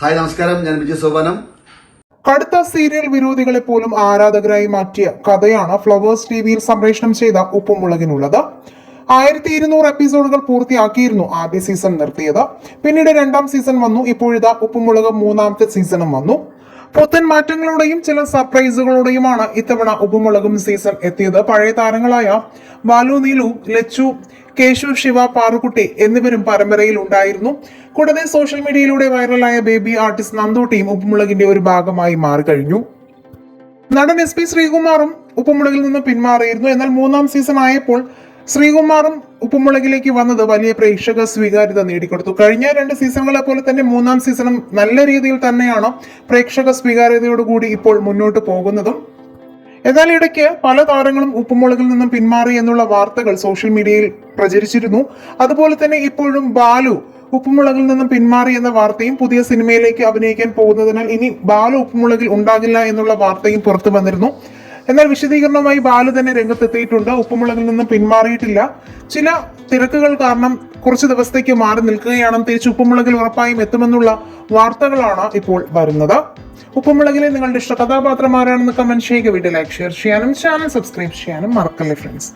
Hi നമസ്കാരം, ഞാൻ വിജയ് സോപാനം. കടുത്ത സീരിയൽ വിരോധികളെ പോലും ആരാധകരായി മാറ്റിയ കഥയാണ് ഫ്ലവേഴ്സ് ടിവിയിൽ സംപ്രേഷണം ചെയ്ത ഉപ്പുമുളകിനുള്ളത്. 1200 എപ്പിസോഡുകൾ പൂർത്തിയാക്കിയിരുന്നു ആദ്യ സീസൺ നിർത്തിയത്. പിന്നീട് രണ്ടാം സീസൺ വന്നു. ഇപ്പോഴിതാ ഉപ്പുമുളക് മൂന്നാമത്തെ സീസണും വന്നു. പുത്തൻ മാറ്റങ്ങളുടെയും ചില സർപ്രൈസുകളുടെയുമാണ് ഇത്തവണ ഉപ്പുമുളകും സീസൺ എത്തിയത്. പഴയ താരങ്ങളായ ബാലു, നീലു, ലച്ചു, കേശു, ശിവ, പാറുക്കുട്ടി എന്നിവരും പരമ്പരയിൽ ഉണ്ടായിരുന്നു. കൂടാതെ സോഷ്യൽ മീഡിയയിലൂടെ വൈറലായ ബേബി ആർട്ടിസ്റ്റ് നന്ദൂട്ടിയും ഉപ്പുമുളകിന്റെ ഒരു ഭാഗമായി മാറിക്കഴിഞ്ഞു. നടൻ SP ശ്രീകുമാറും ഉപ്പുമുളകിൽ നിന്ന് പിന്മാറിയിരുന്നു. എന്നാൽ മൂന്നാം സീസൺ ആയപ്പോൾ ശ്രീകുമാറും ഉപ്പുമുളകിലേക്ക് വന്നത് വലിയ പ്രേക്ഷക സ്വീകാര്യത നേടിക്കൊടുത്തു. കഴിഞ്ഞ 2 സീസണുകളെ പോലെ തന്നെ മൂന്നാം സീസണും നല്ല രീതിയിൽ തന്നെയാണ് പ്രേക്ഷക സ്വീകാര്യതയോടുകൂടി ഇപ്പോൾ മുന്നോട്ട് പോകുന്നതും. എന്നാൽ ഇടയ്ക്ക് പല താരങ്ങളും ഉപ്പുമുളകിൽ നിന്നും പിന്മാറി എന്നുള്ള വാർത്തകൾ സോഷ്യൽ മീഡിയയിൽ പ്രചരിച്ചിരുന്നു. അതുപോലെ തന്നെ ഇപ്പോഴും ബാലു ഉപ്പുമുളകിൽ നിന്നും പിന്മാറി എന്ന വാർത്തയും, പുതിയ സിനിമയിലേക്ക് അഭിനയിക്കാൻ പോകുന്നതിനാൽ ഇനി ബാലു ഉപ്പുമുളകിൽ ഉണ്ടാകില്ല എന്നുള്ള വാർത്തയും പുറത്തു വന്നിരുന്നു. എന്നാൽ വിശദീകരണവുമായി ബാലു തന്നെ രംഗത്തെത്തിയിട്ടുണ്ട്. ഉപ്പുമുളകിൽ നിന്നും പിന്മാറിയിട്ടില്ല, ചില തിരക്കുകൾ കാരണം കുറച്ച് ദിവസത്തേക്ക് മാറി നിൽക്കുകയാണ്, തിരിച്ച് ഉപ്പുമുളകിൽ ഉറപ്പായും എത്തുമെന്നുള്ള വാർത്തകളാണ് ഇപ്പോൾ വരുന്നത്. ഉപ്പുമുളകിലെ നിങ്ങളുടെ ഇഷ്ട കഥാപാത്രം ആരാണെന്ന് കമന്റ് ചെയ്യുക. വീഡിയോ ലൈക്ക്, ഷെയർ ചെയ്യാനും ചാനൽ സബ്സ്ക്രൈബ് ചെയ്യാനും മറക്കല്ലേ ഫ്രണ്ട്സ്.